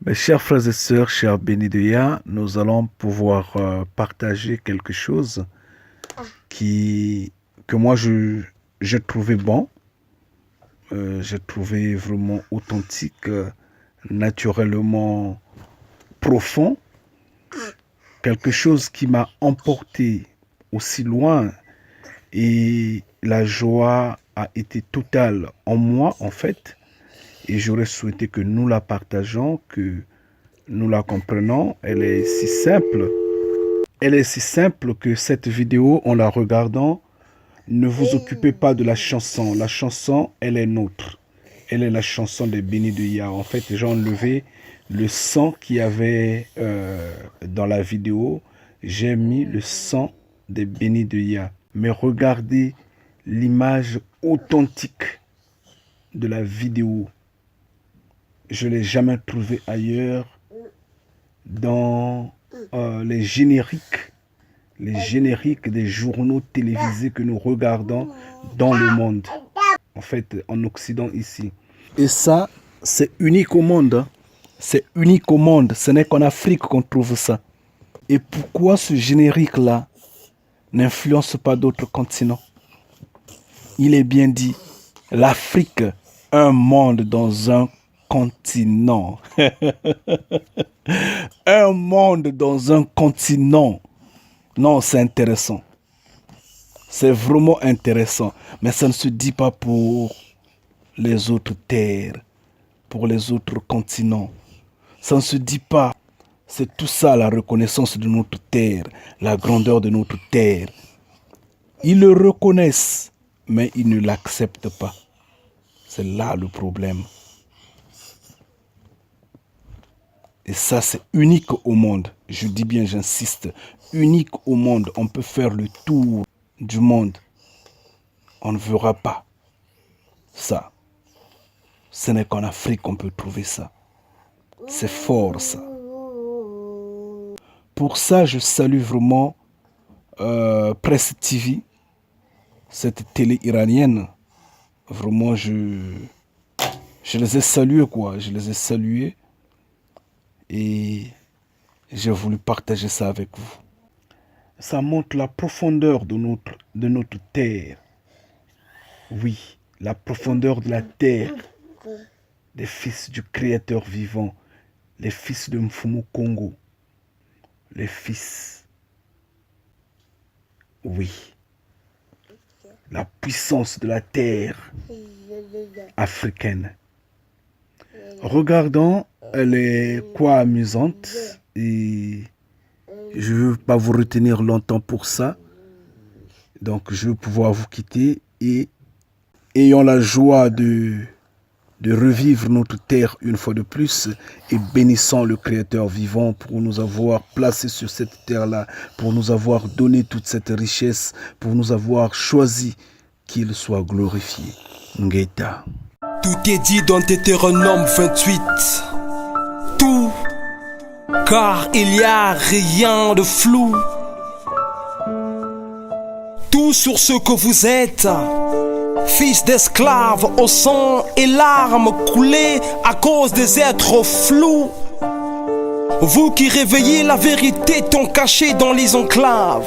Mes chers frères et sœurs, chers bénis de Yah, nous allons pouvoir partager quelque chose que moi j'ai trouvé bon, j'ai trouvé vraiment authentique, naturellement profond, quelque chose qui m'a emporté aussi loin et la joie a été totale en moi en fait. Et j'aurais souhaité que nous la partageons, que nous la comprenions. Elle est si simple. Elle est si simple que cette vidéo, en la regardant, ne vous occupez pas de la chanson. La chanson, elle est nôtre. Elle est la chanson des bénis de Yah. En fait, j'ai enlevé le sang qu'il y avait dans la vidéo. J'ai mis le sang des bénis de Yah. Mais regardez l'image authentique de la vidéo. Je ne l'ai jamais trouvé ailleurs dans les génériques des journaux télévisés que nous regardons dans le monde. En fait, en Occident ici. Et ça, c'est unique au monde. Hein. C'est unique au monde. Ce n'est qu'en Afrique qu'on trouve ça. Et pourquoi ce générique-là n'influence pas d'autres continents? Il est bien dit, l'Afrique, un monde dans un continent. Un monde dans un continent. Non, c'est intéressant. C'est vraiment intéressant. Mais ça ne se dit pas pour les autres terres, pour les autres continents. Ça ne se dit pas. C'est tout ça la reconnaissance de notre terre, la grandeur de notre terre. Ils le reconnaissent, mais ils ne l'acceptent pas. C'est là le problème. Et ça, c'est unique au monde. Je dis bien, j'insiste, unique au monde. On peut faire le tour du monde. On ne verra pas ça. Ce n'est qu'en Afrique qu'on peut trouver ça. C'est fort, ça. Pour ça, je salue vraiment Presse TV, cette télé iranienne. Vraiment, je les ai salués, quoi. Je les ai salués. Et j'ai voulu partager ça avec vous. Ça montre la profondeur de notre terre. Oui, la profondeur de la terre. Des fils du Créateur vivant. Les fils de Mfumu Congo. Les fils. Oui. La puissance de la terre africaine. Regardons, elle est quoi amusante et je ne veux pas vous retenir longtemps pour ça. Donc je vais pouvoir vous quitter et ayons la joie de revivre notre terre une fois de plus et bénissons le Créateur vivant pour nous avoir placés sur cette terre-là, pour nous avoir donné toute cette richesse, pour nous avoir choisi qu'il soit glorifié. Ngeta. Tout est dit dans Deutéronome 28. Tout, car il n'y a rien de flou. Tout sur ce que vous êtes, fils d'esclaves au sang et larmes coulées à cause des êtres flous. Vous qui réveillez la vérité tant cachée dans les enclaves,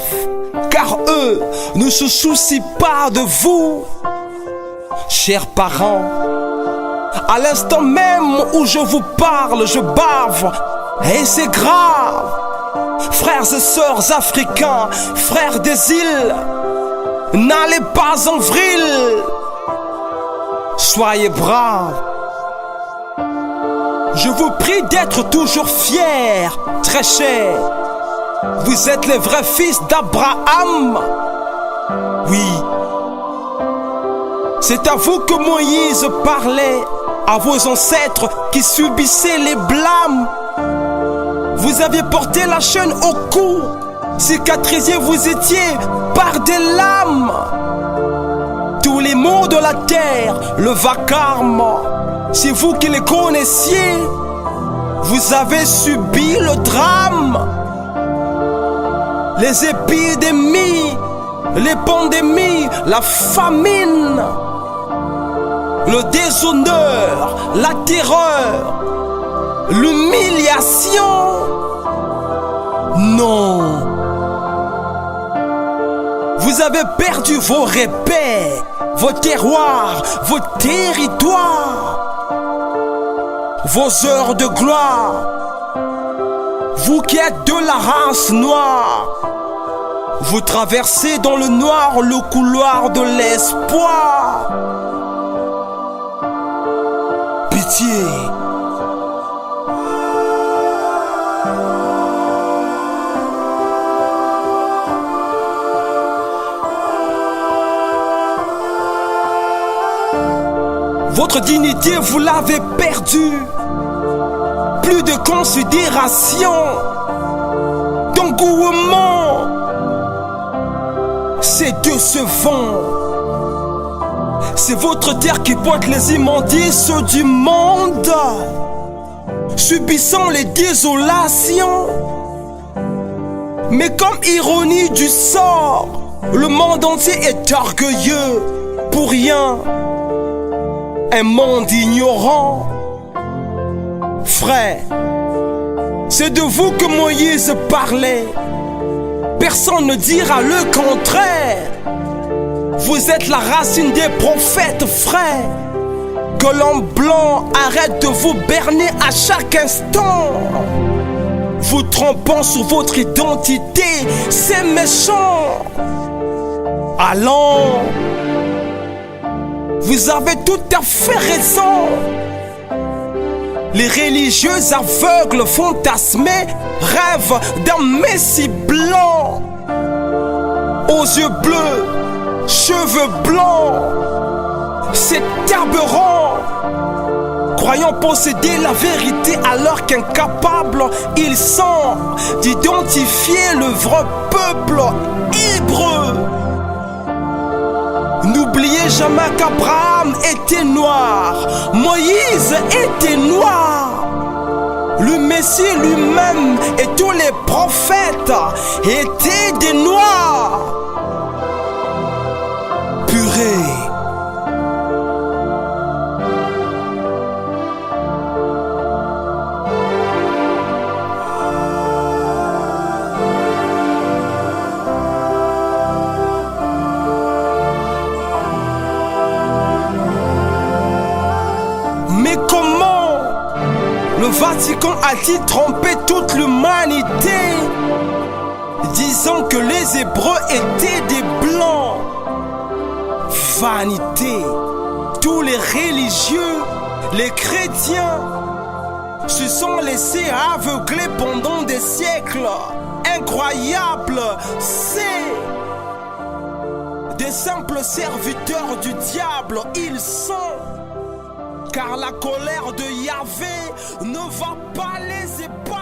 car eux ne se soucient pas de vous. Chers parents, à l'instant même où je vous parle, je bave, et c'est grave. Frères et sœurs africains, frères des îles, n'allez pas en vrille. Soyez braves. Je vous prie d'être toujours fiers, très chers. Vous êtes les vrais fils d'Abraham. Oui. C'est à vous que Moïse parlait, à vos ancêtres qui subissaient les blâmes. Vous aviez porté la chaîne au cou, cicatrisé vous étiez par des lames. Tous les maux de la terre, le vacarme, c'est vous qui les connaissiez. Vous avez subi le drame. Les épidémies, les pandémies, la famine, le déshonneur, la terreur, l'humiliation. Non. Vous avez perdu vos repères, vos terroirs, vos territoires, vos heures de gloire. Vous qui êtes de la race noire, vous traversez dans le noir le couloir de l'espoir. Pitié. Votre dignité, vous l'avez perdue. Plus de considération, d'engouement. C'est décevant. C'est votre terre qui porte les immondices du monde, subissant les désolations. Mais comme ironie du sort, le monde entier est orgueilleux pour rien. Un monde ignorant. Frère, c'est de vous que Moïse parlait. Personne ne dira le contraire. Vous êtes la racine des prophètes, frère. Que l'homme blanc arrête de vous berner à chaque instant, vous trompant sur votre identité, c'est méchant. Allons, vous avez tout à fait raison. Les religieux aveugles fantasmés rêvent d'un messie blanc, aux yeux bleus, cheveux blancs. C'est aberrant, croyant posséder la vérité alors qu'incapables ils sont d'identifier le vrai peuple hébreu. N'oubliez jamais qu'Abraham était noir, Moïse était noir, le Messie lui-même et tous les prophètes étaient des noirs. Purée. Mais comment le Vatican a-t-il trompé toute l'humanité, disant que les Hébreux étaient des Blancs? Vanité. Tous les religieux, les chrétiens, se sont laissés aveugler pendant des siècles. Incroyable, c'est des simples serviteurs du diable, ils sont. Car la colère de Yahvé ne va pas les épargner.